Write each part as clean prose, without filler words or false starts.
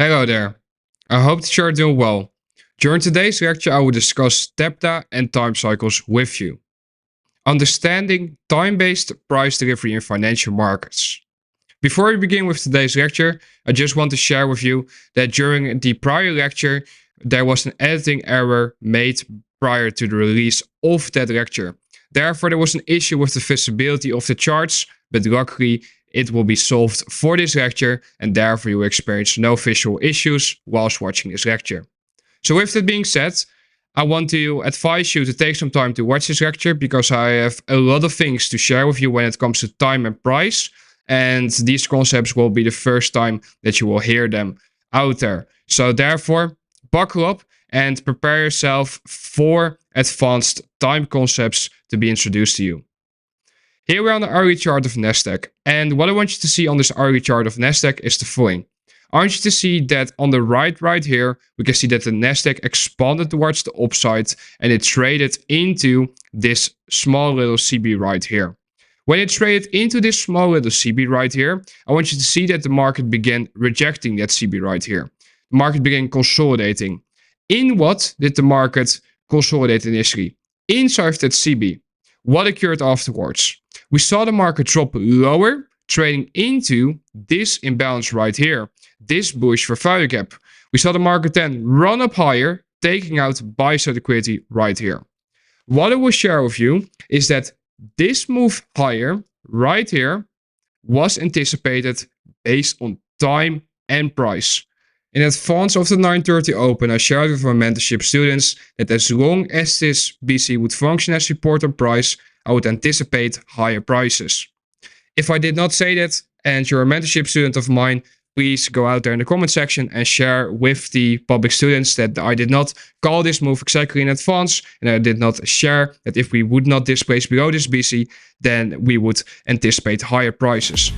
Hello there. I hope that you are doing well. During today's lecture, I will discuss TAPDA and time cycles with you. Understanding time-based price delivery in financial markets. Before we begin with today's lecture, I just want to share with you that during the prior lecture, there was an editing error made prior to the release of that lecture. Therefore, there was an issue with the visibility of the charts, but luckily, it will be solved for this lecture, and therefore you will experience no visual issues whilst watching this lecture. So with that being said, I want to advise you to take some time to watch this lecture because I have a lot of things to share with you when it comes to time and price, and these concepts will be the first time that you will hear them out there. So therefore, buckle up and prepare yourself for advanced time concepts to be introduced to you. Here we are on the hourly chart of Nasdaq, and what I want you to see on this hourly chart of Nasdaq is the following. I want you to see that on the right here, we can see that the Nasdaq expanded towards the upside and it traded into this small little CB right here. When it traded into this small little CB right here, I want you to see that the market began rejecting that CB right here. The market began consolidating. In what did the market consolidate initially? Inside that CB. What occurred afterwards? We saw the market drop lower, trading into this imbalance right here, this bullish for value gap. We saw the market then run up higher, taking out buy-side liquidity right here. What I will share with you is that this move higher right here was anticipated based on time and price. In advance of the 9:30 open, I shared with my mentorship students that as long as this BC would function as support on price, I would anticipate higher prices. If I did not say that and you're a mentorship student of mine, please go out there in the comment section and share with the public students that I did not call this move exactly in advance, and I did not share that if we would not displace below this BC, then we would anticipate higher prices.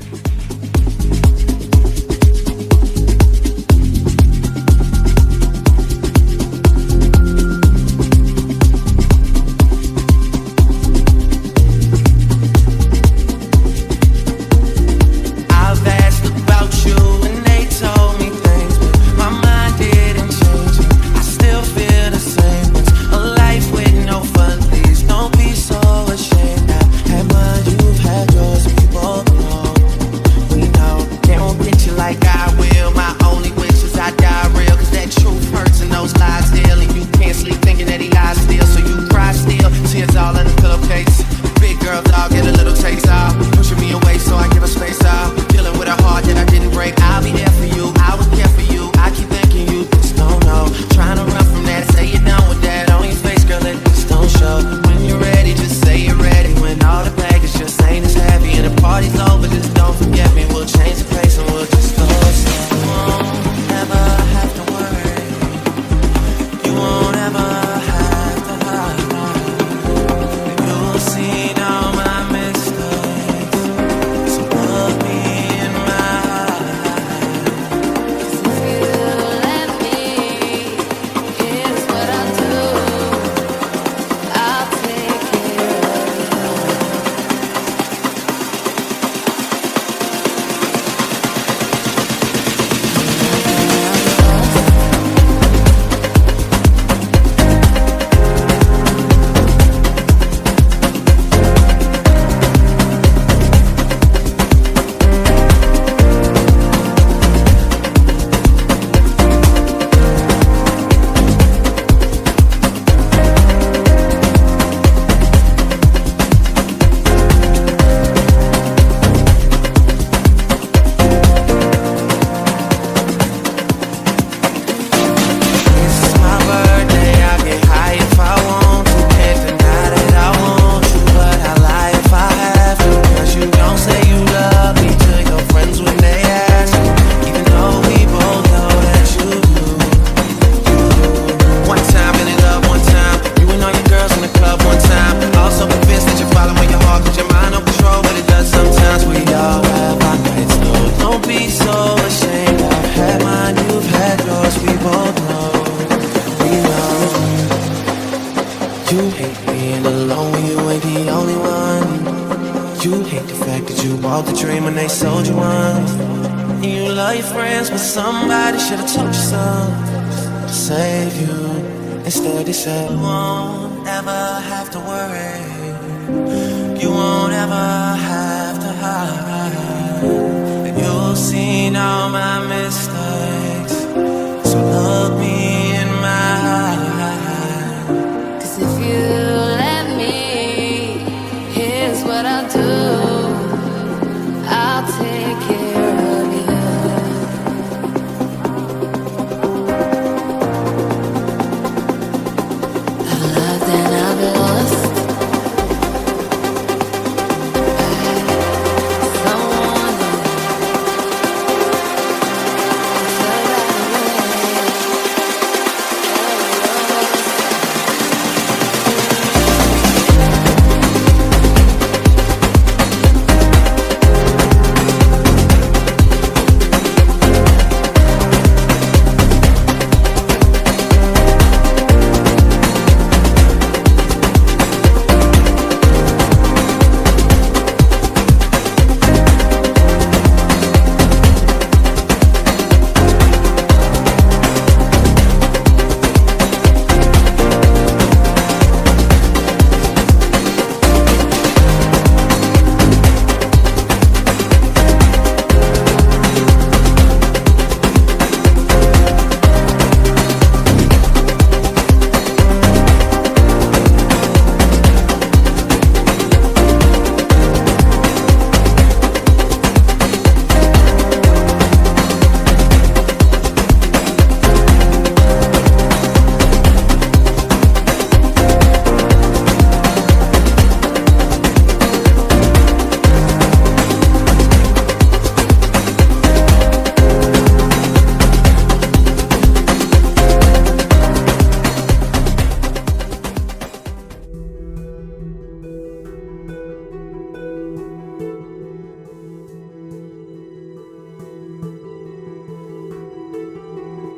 You hate the fact that you bought the dream when they sold you one. You love your friends, but somebody should have told you so. To save you, instead they said you won't ever have to worry. You won't ever have to hide. And you'll see all my mistakes. So look me in my eyes. 'Cause if you let me, here's what I'll do. I'll take care of you. I've loved and I've lost. Someone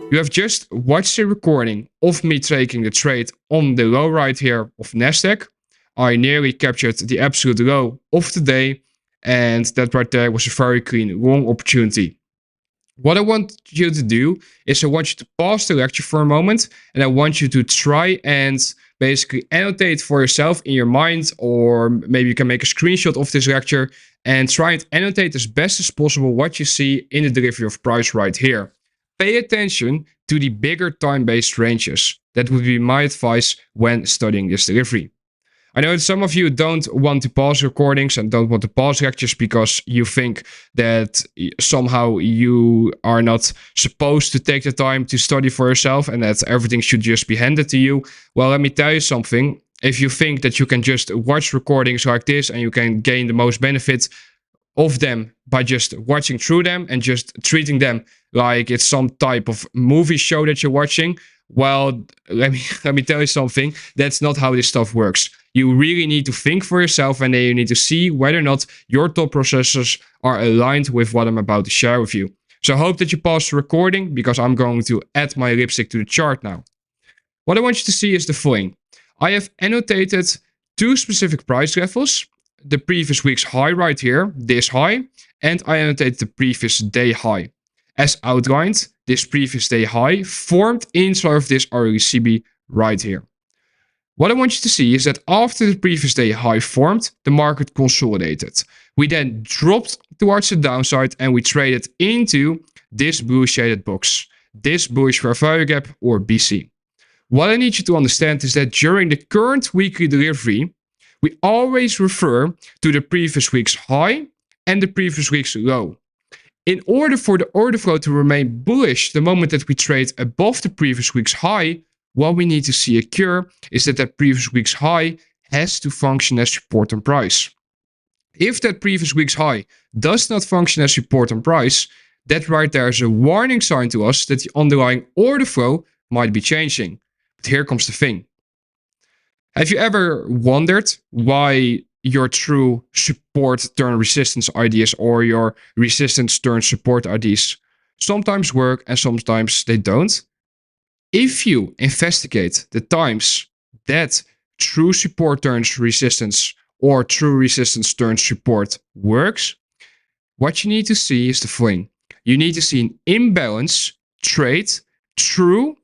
You have just watched a recording of me taking the trade on the low right here of Nasdaq. I nearly captured the absolute low of the day, and that right there was a very clean long opportunity. What I want you to do is I want you to pause the lecture for a moment, and I want you to try and basically annotate for yourself in your mind, or maybe you can make a screenshot of this lecture and try and annotate as best as possible what you see in the delivery of price right here. Pay attention to the bigger time-based ranges. That would be my advice when studying this delivery. I know that some of you don't want to pause recordings and don't want to pause lectures because you think that somehow you are not supposed to take the time to study for yourself and that everything should just be handed to you. Well, let me tell you something. If you think that you can just watch recordings like this and you can gain the most benefit of them by just watching through them and just treating them like it's some type of movie show that you're watching, well, let me tell you something. That's not how this stuff works. You really need to think for yourself, and then you need to see whether or not your thought processes are aligned with what I'm about to share with you. So I hope that you pause the recording, because I'm going to add my lipstick to the chart now. What I want you to see is the following. I have annotated two specific price levels. The previous week's high right here, this high, and I annotated the previous day high. As outlined, this previous day high formed inside of this RLCB right here. What I want you to see is that after the previous day high formed, the market consolidated. We then dropped towards the downside and we traded into this blue shaded box, this bullish fair value gap, or BC. What I need you to understand is that during the current weekly delivery, we always refer to the previous week's high and the previous week's low. In order for the order flow to remain bullish the moment that we trade above the previous week's high, what we need to see occur is that that previous week's high has to function as support on price. If that previous week's high does not function as support on price, that right there is a warning sign to us that the underlying order flow might be changing. But here comes the thing. Have you ever wondered why your true support turn resistance ideas or your resistance turn support ideas sometimes work and sometimes they don't? If you investigate the times that true support turns resistance or true resistance turns support works, what you need to see is the following. you need to see an imbalance trade through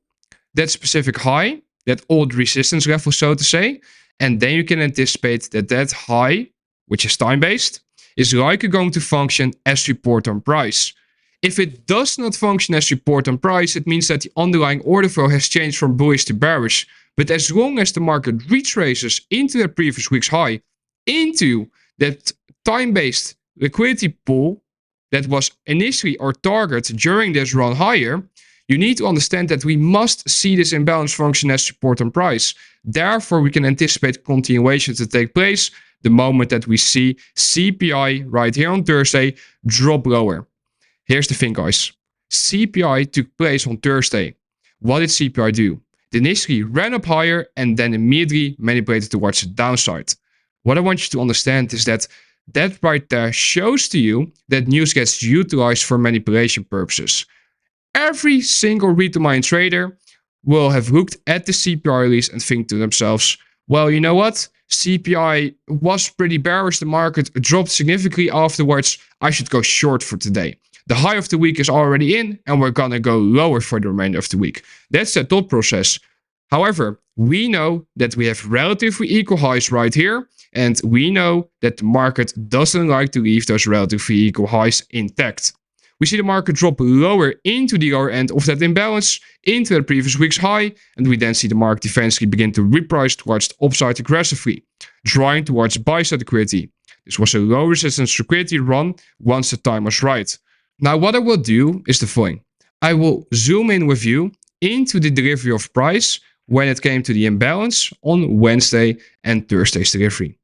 that specific high, that old resistance level, so to say. And then you can anticipate that that high, which is time-based, is likely going to function as support on price. If it does not function as support on price, it means that the underlying order flow has changed from bullish to bearish. But as long as the market retraces into that previous week's high, into that time-based liquidity pool that was initially our target during this run higher, you need to understand that we must see this imbalance function as support on price. Therefore, we can anticipate continuation to take place the moment that we see CPI right here on Thursday drop lower. Here's the thing, guys. CPI took place on Thursday. What did CPI do? It initially ran up higher and then immediately manipulated towards the downside. What I want you to understand is that right there shows to you that news gets utilized for manipulation purposes. Every single retail mind trader will have looked at the CPI release and think to themselves, well, you know what? CPI was pretty bearish. The market dropped significantly afterwards. I should go short for today. The high of the week is already in and we're gonna go lower for the remainder of the week. That's the thought process. However, we know that we have relatively equal highs right here. And we know that the market doesn't like to leave those relatively equal highs intact. We see the market drop lower into the lower end of that imbalance, into the previous week's high, and we then see the market eventually begin to reprice towards the upside aggressively, drawing towards buy-side liquidity. This was a low resistance liquidity run once the time was right. Now what I will do is the following. I will zoom in with you into the delivery of price when it came to the imbalance on Wednesday and Thursday's delivery.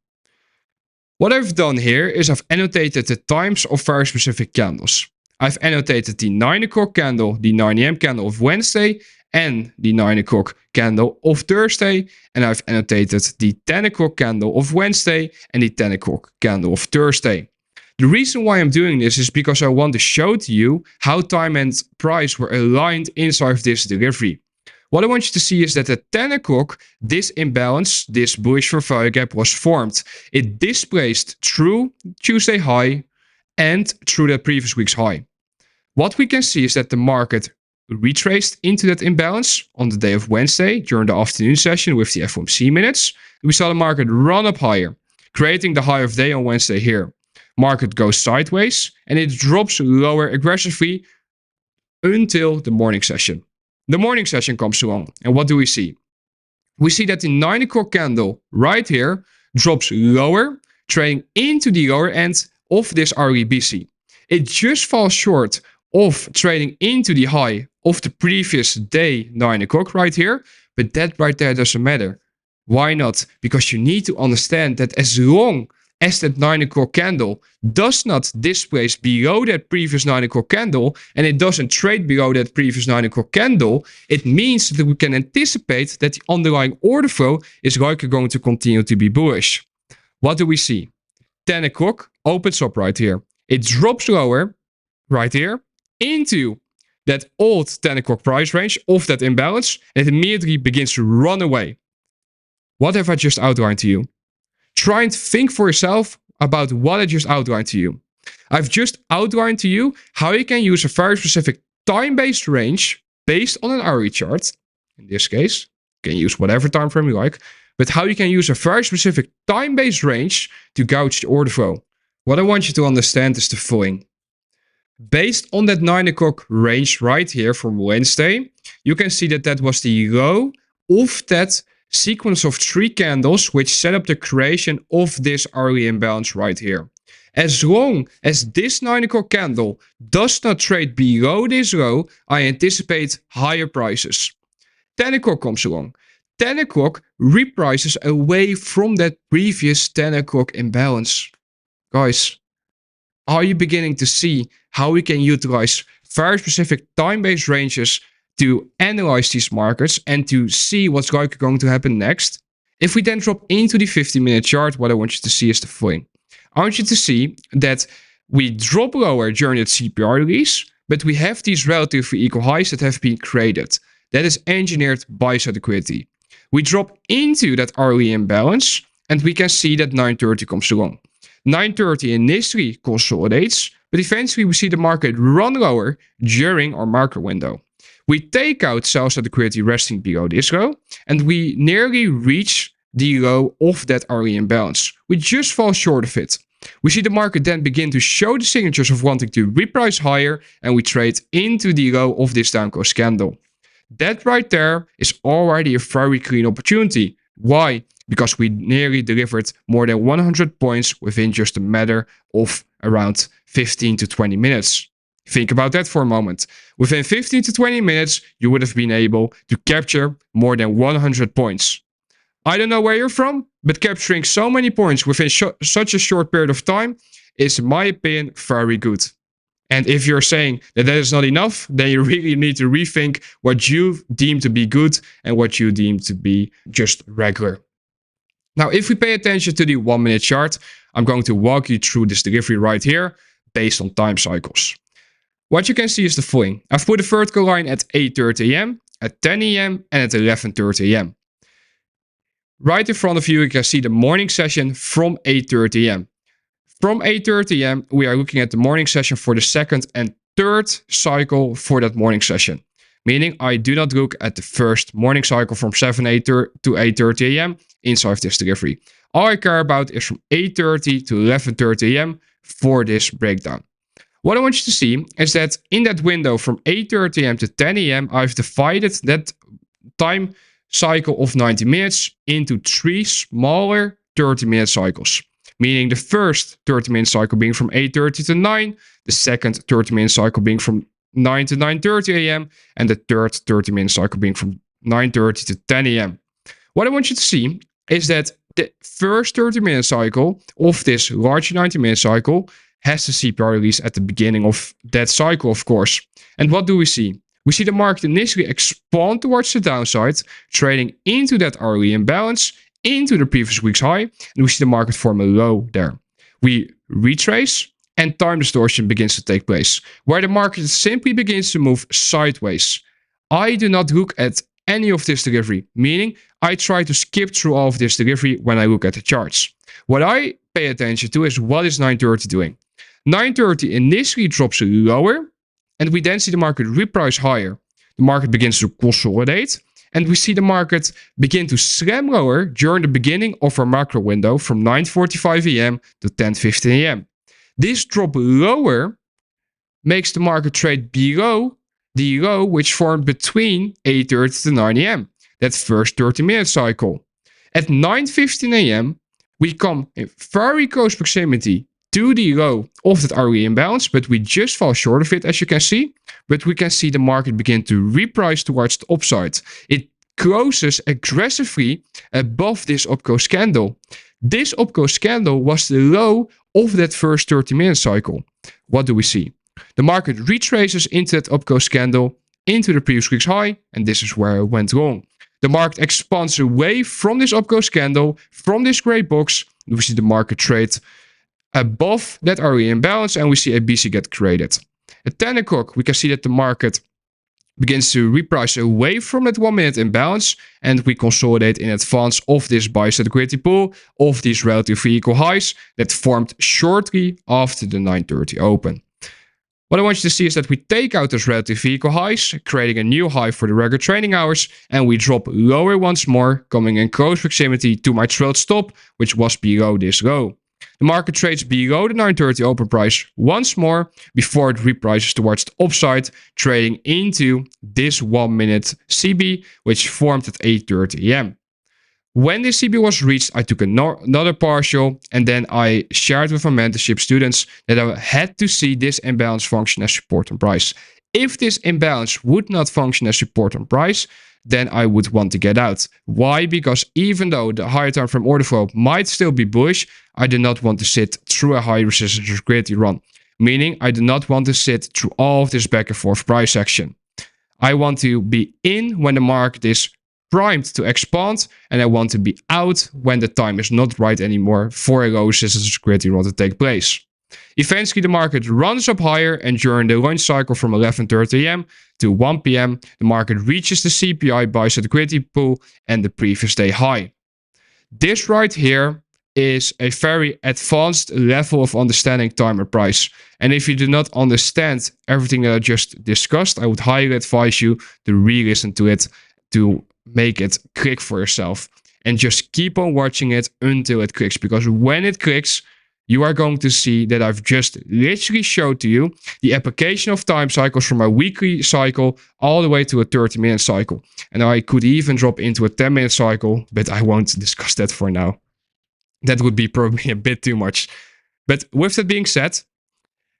What I've done here is I've annotated the times of very specific candles. I've annotated the 9 o'clock candle, the 9 AM candle of Wednesday, and the 9 o'clock candle of Thursday. And I've annotated the 10 o'clock candle of Wednesday and the 10 o'clock candle of Thursday. The reason why I'm doing this is because I want to show to you how time and price were aligned inside of this delivery. What I want you to see is that at 10 o'clock, this imbalance, this bullish for value gap was formed. It displaced through Tuesday high and through the previous week's high. What we can see is that the market retraced into that imbalance on the day of Wednesday during the afternoon session with the FOMC minutes. We saw the market run up higher, creating the high of day on Wednesday here. Market goes sideways and it drops lower aggressively until the morning session. The morning session comes along, and what do we see? We see that the 9 o'clock candle right here drops lower, trading into the lower end of this RLBC. It just falls short of trading into the high of the previous day, 9 o'clock right here, but that right there doesn't matter. Why not? Because you need to understand that as long as that 9 o'clock candle does not displace below that previous 9 o'clock candle and it doesn't trade below that previous 9 o'clock candle, it means that we can anticipate that the underlying order flow is likely going to continue to be bullish. What do we see? 10 o'clock opens up right here. It drops lower right here into that old 10 o'clock price range of that imbalance and it immediately begins to run away. What have I just outlined to you? Try and think for yourself about what I just outlined to you. I've just outlined to you how you can use a very specific time-based range based on an hourly chart. In this case, you can use whatever time frame you like, but how you can use a very specific time-based range to gauge the order flow. What I want you to understand is the following. Based on that 9 o'clock range right here from Wednesday, you can see that that was the low of that sequence of 3 candles which set up the creation of this hourly imbalance right here. As long as this 9 o'clock candle does not trade below this low, I anticipate higher prices. 10 o'clock comes along. 10 o'clock reprices away from that previous 10 o'clock imbalance. Guys, are you beginning to see how we can utilize very specific time-based ranges to analyze these markets and to see what's likely going to happen next? If we then drop into the 15-minute chart, what I want you to see is the following. I want you to see that we drop lower during that CPI release, but we have these relatively equal highs that have been created. That is engineered buy-side liquidity. We drop into that hourly imbalance and we can see that 9:30 comes along. 9:30 initially consolidates, but eventually we see the market run lower during our macro window. We take out sell-side liquidity resting below this low, and we nearly reach the low of that hourly imbalance. We just fall short of it. We see the market then begin to show the signatures of wanting to reprice higher, and we trade into the low of this down close candle. That right there is already a very clean opportunity. Why? Because we nearly delivered more than 100 points within just a matter of around 15 to 20 minutes. Think about that for a moment. Within 15 to 20 minutes, you would have been able to capture more than 100 points. I don't know where you're from, but capturing so many points within such a short period of time is, in my opinion, very good. And if you're saying that that is not enough, then you really need to rethink what you deem to be good and what you deem to be just regular. Now, if we pay attention to the 1 minute chart, I'm going to walk you through this delivery right here based on time cycles. What you can see is the following. I've put a vertical line at 8:30 a.m., at 10 a.m. and at 11:30 a.m. Right in front of you, you can see the morning session from 8:30 a.m. From 8:30 a.m., we are looking at the morning session for the second and third cycle for that morning session. Meaning I do not look at the first morning cycle from 7 to 8:30 a.m. inside of this delivery. All I care about is from 8:30 to 11:30 a.m. for this breakdown. What I want you to see is that in that window from 8:30 a.m. to 10 a.m., I've divided that time cycle of 90 minutes into 3 smaller 30-minute cycles. Meaning the first 30-minute cycle being from 8:30 to 9, the second 30-minute cycle being from 9 to 9:30 a.m., and the third 30-minute cycle being from 9:30 to 10 a.m. What I want you to see is that the first 30-minute cycle of this large 90-minute cycle has the CPR release at the beginning of that cycle, of course. And what do we see? We see the market initially expand towards the downside, trading into that hourly imbalance, into the previous week's high, and we see the market form a low there. We retrace, and time distortion begins to take place, where the market simply begins to move sideways. I do not look at any of this delivery, meaning I try to skip through all of this delivery when I look at the charts. What I pay attention to is what is 9:30 doing. 9:30 initially drops lower, and we then see the market reprice higher. The market begins to consolidate, and we see the market begin to slam lower during the beginning of our macro window from 9:45 a.m. to 10:15 a.m. This drop lower makes the market trade below the low which formed between 8:30 to 9 a.m. That first 30-minute cycle. At 9:15 a.m., we come in very close proximity to the low of that hourly imbalance, but we just fall short of it, as you can see. But we can see the market begin to reprice towards the upside. It closes aggressively above this upclose candle. This upclose candle was the low of that first 30-minute cycle. What do we see? The market retraces into that upclose candle, into the previous week's high, and this is where it went wrong. The market expands away from this upclose candle, from this gray box. We see the market trade above that hourly imbalance, and we see a BC get created. At 10 o'clock, we can see that the market begins to reprice away from that 1 minute imbalance, and we consolidate in advance of this buy-side liquidity pool of these relatively equal highs that formed shortly after the 9:30 open. What I want you to see is that we take out those relatively equal highs, creating a new high for the regular trading hours, and we drop lower once more, coming in close proximity to my trailed stop, which was below this low. The market trades below the 9:30 open price once more before it reprices towards the upside, trading into this 1 minute CB, which formed at 8:30 a.m. When this CB was reached, I took another partial, and then I shared with my mentorship students that I had to see this imbalance function as support on price. If this imbalance would not function as support on price, then I would want to get out. Why? Because even though the higher time frame order flow might still be bullish, I do not want to sit through a high resistance liquidity run. Meaning I do not want to sit through all of this back and forth price action. I want to be in when the market is primed to expand, and I want to be out when the time is not right anymore for a low resistance liquidity run to take place. Eventually, the market runs up higher, and during the lunch cycle from 11:30 a.m. to 1 p.m., the market reaches the CPI buy-side liquidity pool and the previous day high. This right here is a very advanced level of understanding time and price. And if you do not understand everything that I just discussed, I would highly advise you to re-listen to it to make it click for yourself. And just keep on watching it until it clicks. Because when it clicks, you are going to see that I've just literally showed to you the application of time cycles from a weekly cycle all the way to a 30-minute cycle. And I could even drop into a 10-minute cycle, but I won't discuss that for now. That would be probably a bit too much. But with that being said,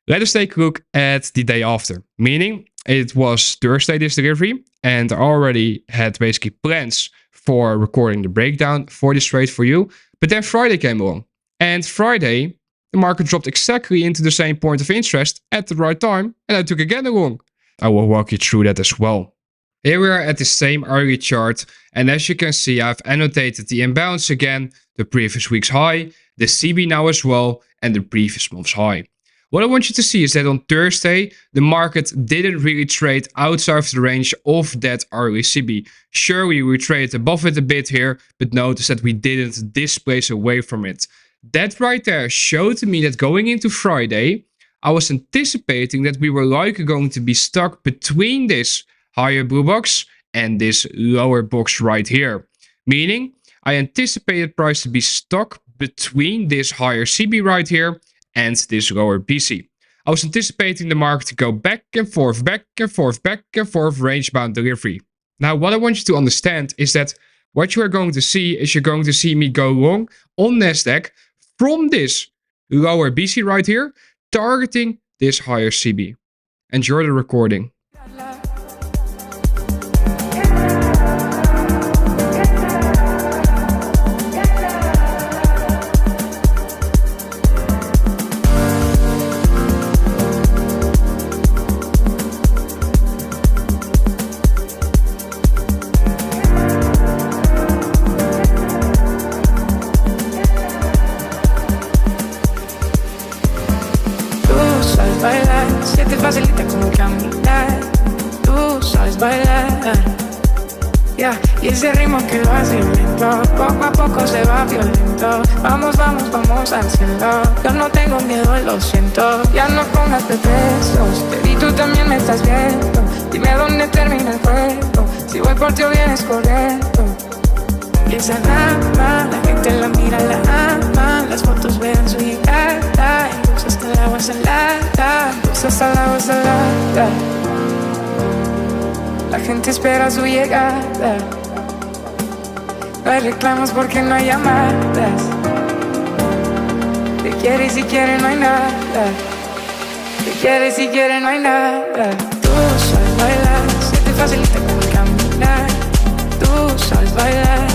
let us take a look at the day after. Meaning, it was Thursday, this delivery, and I already had basically plans for recording the breakdown for this trade for you. But then Friday came along. And Friday, the market dropped exactly into the same point of interest at the right time, and I took again along. I will walk you through that as well. Here we are at the same hourly chart, and as you can see, I've annotated the imbalance again, the previous week's high, the CB now as well, and the previous month's high. What I want you to see is that on Thursday, the market didn't really trade outside of the range of that hourly CB. Sure, we traded above it a bit here, but notice that we didn't displace away from it. That right there showed to me that going into Friday, I was anticipating that we were likely going to be stuck between this higher blue box and this lower box right here. Meaning, I anticipated price to be stuck between this higher CB right here and this lower BC. I was anticipating the market to go back and forth, back and forth, back and forth, range-bound delivery. Now, what I want you to understand is that what you are going to see is you're going to see me go long on Nasdaq from this lower BC right here, targeting this higher CB. Enjoy the recording. Facilita como caminar, tú sabes bailar, yeah. Y ese ritmo que lo hace lento, poco a poco se va violento. Vamos, vamos, vamos al cielo. Yo no tengo miedo, lo siento. Ya no pongas pretextos, y tú también me estás viendo. Dime dónde termina el juego, si voy por ti o vienes corriendo. Y esa rama, la gente la mira, la ama. Las fotos vean su llegada, incluso hasta el agua salada, incluso hasta el agua salada. La gente espera su llegada. No hay reclamos porque no hay llamadas. Te quiere y si quiere no hay nada. Te quiere y si quiere no hay nada. Tú sabes bailar, se te facilita como caminar. Tú sabes bailar,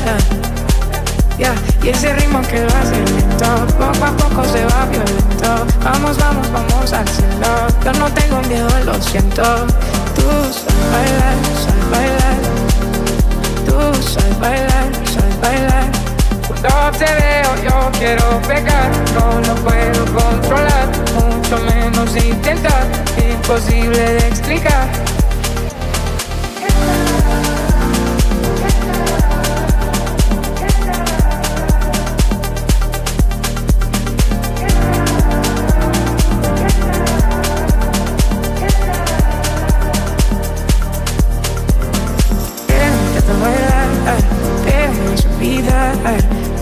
yeah. Y ese ritmo que lo hace lento, poco a poco se va violento. Vamos, vamos, vamos al cielo. Yo no tengo miedo, lo siento. Tú sabes bailar, sabes bailar. Tú sabes bailar, sabes bailar. Cuando te veo yo quiero pegar, no lo puedo controlar, mucho menos intentar, imposible de explicar.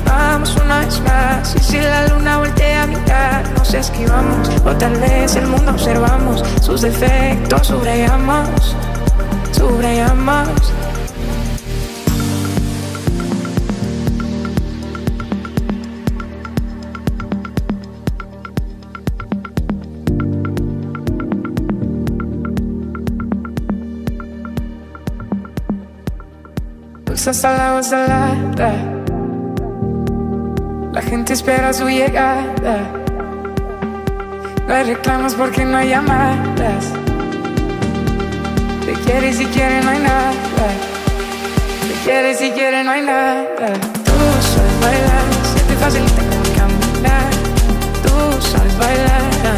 Vamos una vez más, y si la luna voltea a mirar, nos esquivamos, o tal vez el mundo observamos, sus defectos subrayamos, subrayamos. Pues hasta la agua salada, la gente espera su llegada. No hay reclamos porque no hay llamadas. Te quiere y si quiere no hay nada. Te quiere y si quiere no hay nada. Tú sabes bailar, se te facilita como caminar. Tú sabes bailar,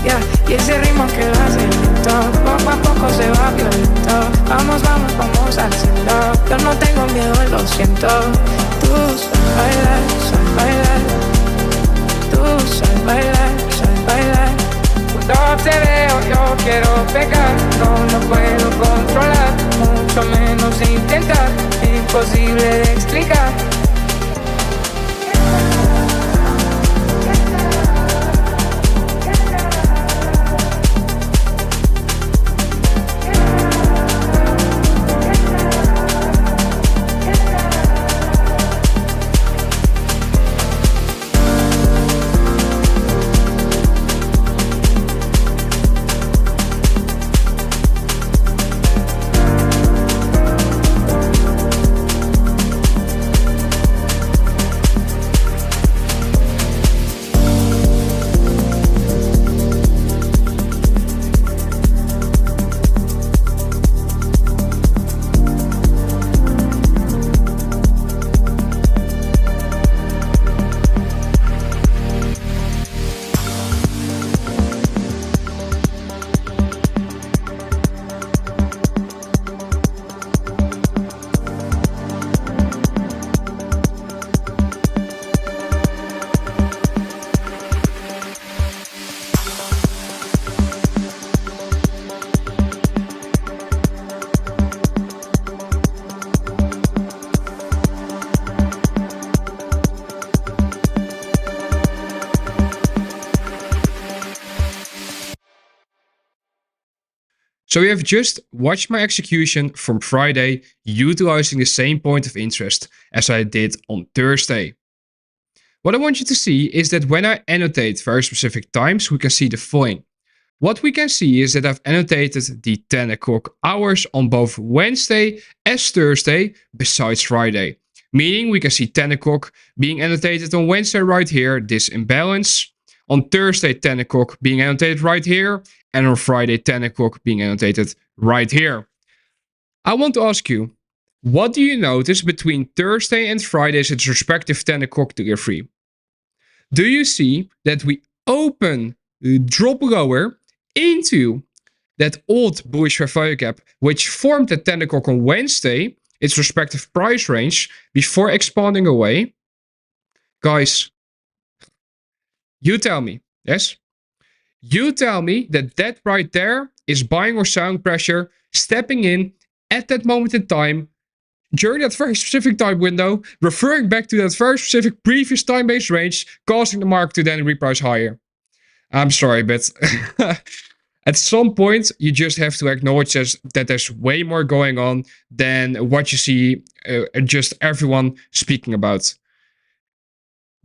yeah. Y ese ritmo que lo hace lento, poco a poco se va violento. Vamos, vamos, vamos al cielo. Yo no tengo miedo, lo siento. Tú sabes bailar, sabes bailar. Tú sabes bailar, sabes bailar. Cuando te veo yo quiero pegar, no lo puedo controlar, mucho menos intentar, imposible de explicar. So you have just watched my execution from Friday utilizing the same point of interest as I did on Thursday. What I want you to see is that when I annotate very specific times, we can see the following. What we can see is that I've annotated the 10 o'clock hours on both Wednesday as Thursday besides Friday. Meaning we can see 10 o'clock being annotated on Wednesday right here, this imbalance. On Thursday 10 o'clock being annotated right here. And on Friday 10 o'clock being annotated right here. I want to ask you, what do you notice between Thursday and Friday's its respective 10 o'clock delivery? Do you see that we open, drop lower into that old bullish fair value gap, which formed at 10 o'clock on Wednesday, its respective price range, before expanding away? Guys, you tell me, yes? You tell me that that right there is buying or selling pressure, stepping in at that moment in time, during that very specific time window, referring back to that very specific previous time-based range, causing the market to then reprice higher. I'm sorry, but at some point, you just have to acknowledge that there's way more going on than what you see just everyone speaking about.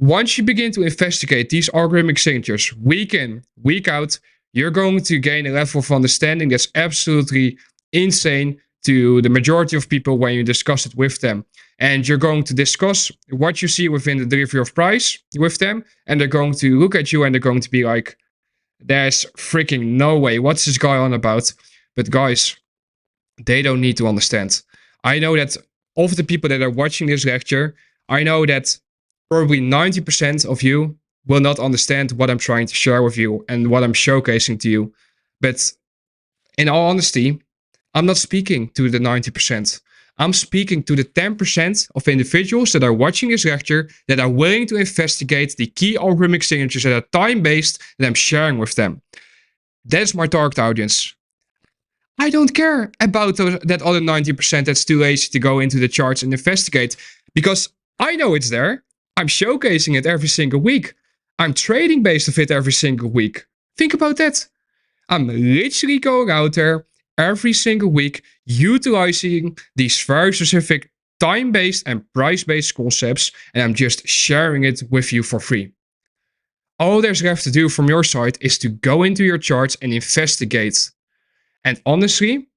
Once you begin to investigate these algorithmic signatures week in, week out, you're going to gain a level of understanding that's absolutely insane to the majority of people when you discuss it with them. And you're going to discuss what you see within the delivery of price with them, and they're going to look at you and they're going to be like, there's freaking no way, what's this guy on about? But guys, they don't need to understand. I know that of the people that are watching this lecture, I know that probably 90% of you will not understand what I'm trying to share with you and what I'm showcasing to you. But in all honesty, I'm not speaking to the 90%. I'm speaking to the 10% of individuals that are watching this lecture that are willing to investigate the key algorithmic signatures that are time-based that I'm sharing with them. That's my target audience. I don't care about that other 90% that's too lazy to go into the charts and investigate, because I know it's there. I'm showcasing it every single week. I'm trading based off it every single week. Think about that. I'm literally going out there every single week utilizing these very specific time-based and price-based concepts, and I'm just sharing it with you for free. All there's left to do from your side is to go into your charts and investigate. And honestly,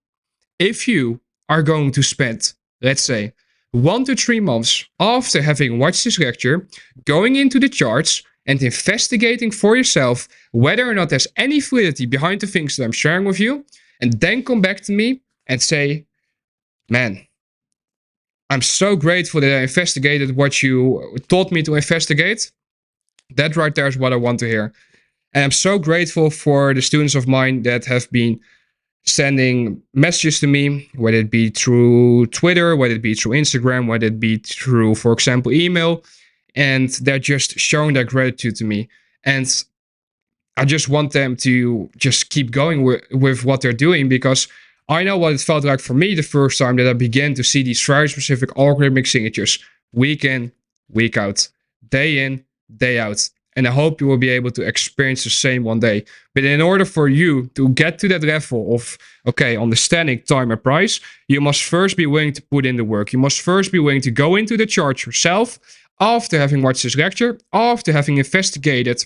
if you are going to spend, let's say, 1 to 3 months after having watched this lecture, going into the charts and investigating for yourself whether or not there's any validity behind the things that I'm sharing with you, and then come back to me and say, man, I'm so grateful that I investigated what you taught me to investigate. That right there is what I want to hear. And I'm so grateful for the students of mine that have been sending messages to me, whether it be through Twitter, whether it be through Instagram, whether it be through, for example, email. and they're just showing their gratitude to me. And I just want them to just keep going with what they're doing, because I know what it felt like for me the first time that I began to see these very specific algorithmic signatures week in, week out, day in, day out. And I hope you will be able to experience the same one day. But in order for you to get to that level of, okay, understanding time and price, you must first be willing to put in the work. You must first be willing to go into the chart yourself after having watched this lecture, after having investigated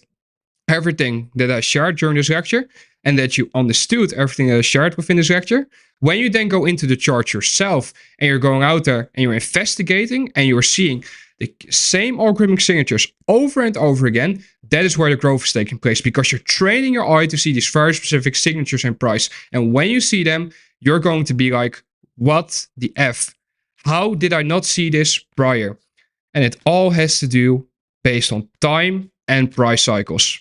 everything that I shared during this lecture, and that you understood everything that I shared within this lecture. When you then go into the chart yourself and you're going out there and you're investigating and you're seeing the same algorithmic signatures over and over again, that is where the growth is taking place, because you're training your eye to see these very specific signatures and price. And when you see them, you're going to be like, what the F? How did I not see this prior? And it all has to do based on time and price cycles.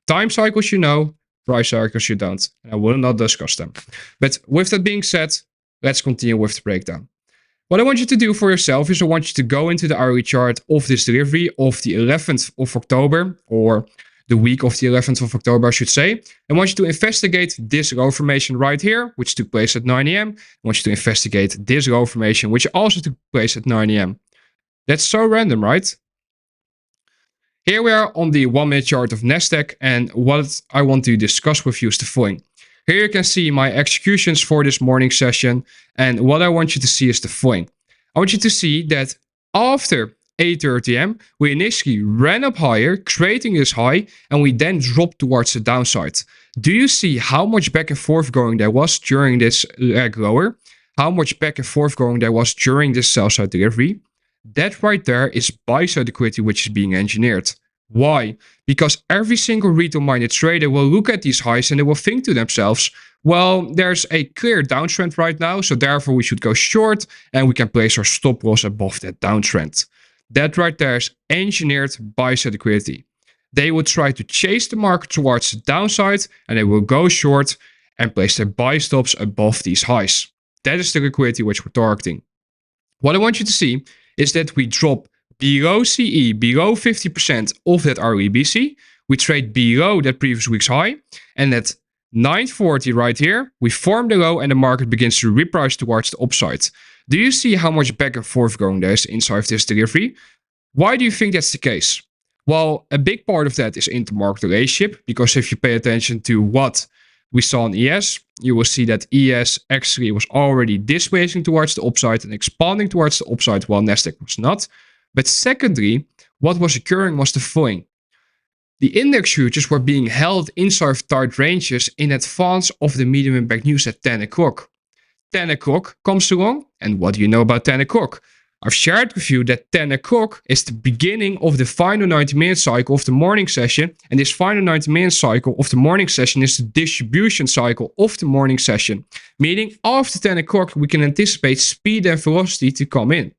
Time cycles you know, price cycles you don't. And I will not discuss them. But with that being said, let's continue with the breakdown. What I want you to do for yourself is I want you to go into the hourly chart of this delivery of the 11th of October, or the week of the 11th of October, I should say. I want you to investigate this low formation right here, which took place at 9 a.m. I want you to investigate this low formation, which also took place at 9 a.m. That's so random, right? Here we are on the 1 minute chart of Nasdaq, and what I want to discuss with you is the following. Here you can see my executions for this morning session, and what I want you to see is the following. I want you to see that after 8:30 a.m. we initially ran up higher, creating this high, and we then dropped towards the downside. Do you see how much back and forth going there was during this leg lower? How much back and forth going there was during this sell side delivery? That right there is buy side liquidity which is being engineered. Why? Because every single retail-minded trader will look at these highs and they will think to themselves, well, there's a clear downtrend right now, so therefore we should go short and we can place our stop loss above that downtrend. That right there is engineered buy side liquidity. They will try to chase the market towards the downside and they will go short and place their buy stops above these highs. That is the liquidity which we're targeting. What I want you to see is that we drop below CE, below 50% of that REBC. We trade below that previous week's high. And at 9:40 right here, we form the low and the market begins to reprice towards the upside. Do you see how much back and forth going there is inside this delivery? Why do you think that's the case? Well, a big part of that is intermarket relationship, because if you pay attention to what we saw in ES, you will see that ES actually was already displacing towards the upside and expanding towards the upside, while Nasdaq was not. But secondly, what was occurring was the following. The index futures were being held inside of tight ranges in advance of the medium impact news at 10 o'clock. 10 o'clock comes along, and what do you know about 10 o'clock? I've shared with you that 10 o'clock is the beginning of the final 90-minute cycle of the morning session, and this final 90-minute cycle of the morning session is the distribution cycle of the morning session, meaning after 10 o'clock we can anticipate speed and velocity to come in.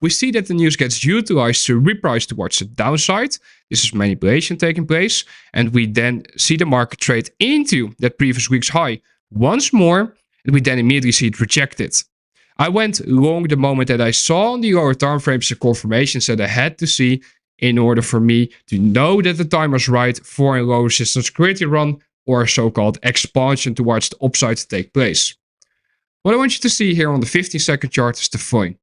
We see that the news gets utilized to reprice towards the downside. This is manipulation taking place, and we then see the market trade into that previous week's high once more, and we then immediately see it rejected. I went long the moment that I saw on the lower time frames the confirmations that I had to see in order for me to know that the time was right for a low resistance liquidity run or a so-called expansion towards the upside to take place. What I want you to see here on the 15-second chart is the following.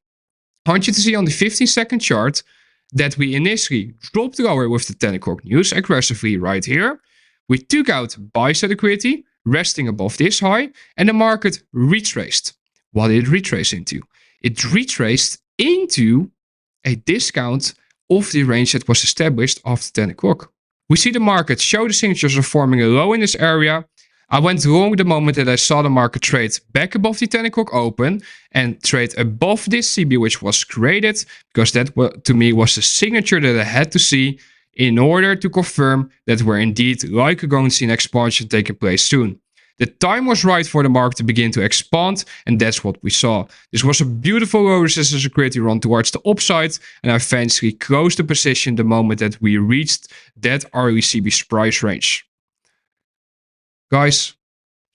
I want you to see on the 15-second chart that we initially dropped lower with the 10 o'clock news aggressively right here. We took out buy side liquidity, resting above this high, and the market retraced. What did it retrace into? It retraced into a discount of the range that was established after 10 o'clock. We see the market show the signatures of forming a low in this area. I went wrong the moment that I saw the market trade back above the 10 o'clock open and trade above this CB which was created, because that to me was the signature that I had to see in order to confirm that we're indeed likely going to see an expansion taking place soon. The time was right for the market to begin to expand, and that's what we saw. This was a beautiful low resistance liquidity run towards the upside, and I eventually closed the position the moment that we reached that RECB's price range. Guys,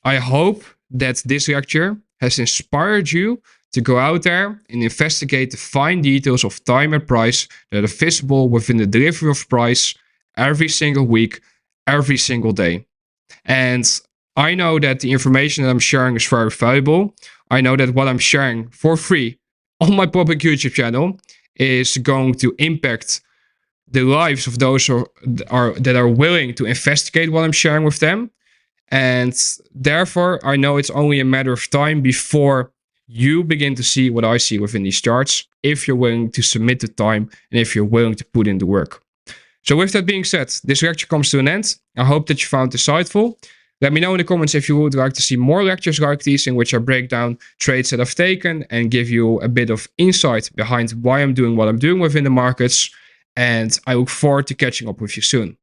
I hope that this lecture has inspired you to go out there and investigate the fine details of time and price that are visible within the delivery of price every single week, every single day. And I know that the information that I'm sharing is very valuable. I know that what I'm sharing for free on my public YouTube channel is going to impact the lives of those that are willing to investigate what I'm sharing with them. And therefore, I know it's only a matter of time before you begin to see what I see within these charts, if you're willing to submit the time and if you're willing to put in the work. So with that being said, this lecture comes to an end. I hope that you found it insightful. Let me know in the comments if you would like to see more lectures like these in which I break down trades that I've taken and give you a bit of insight behind why I'm doing what I'm doing within the markets. And I look forward to catching up with you soon.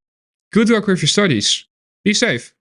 Good luck with your studies. Be safe.